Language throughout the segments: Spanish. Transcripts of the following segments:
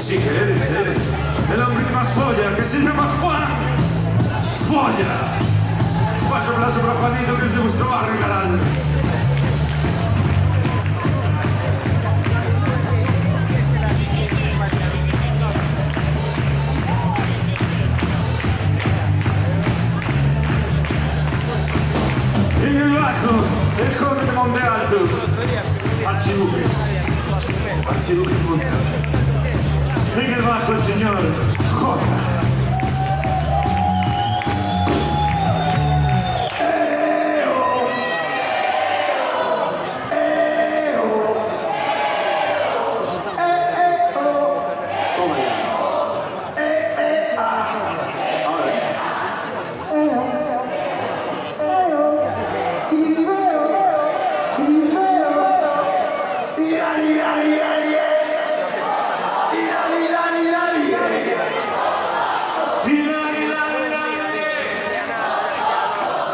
Sí que eres el hombre que más folla, que se llama Juan Folla. Cuatro aplausos para Juanito, que es de vuestro barrio, carajo. En el bajo, el conde de Monte Alto, Archiduque Monte Alto. En el bajo, el señor J.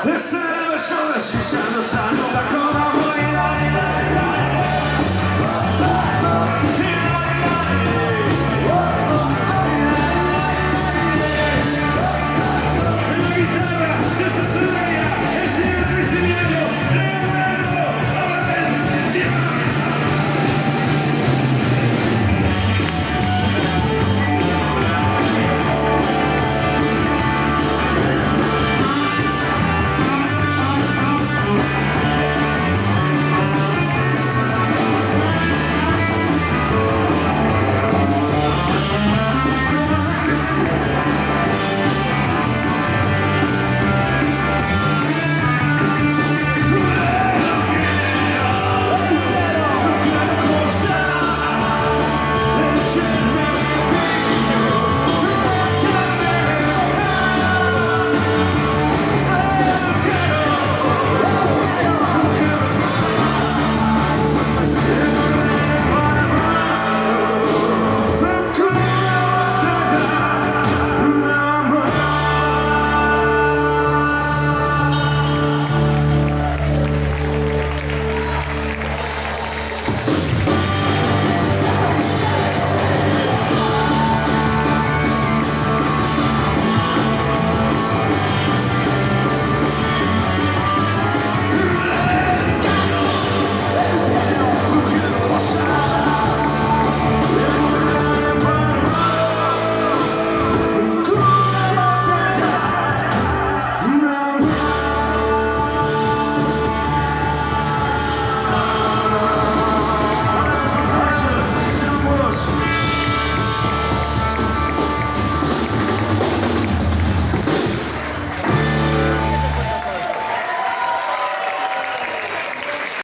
Ese beso de Susana Sano,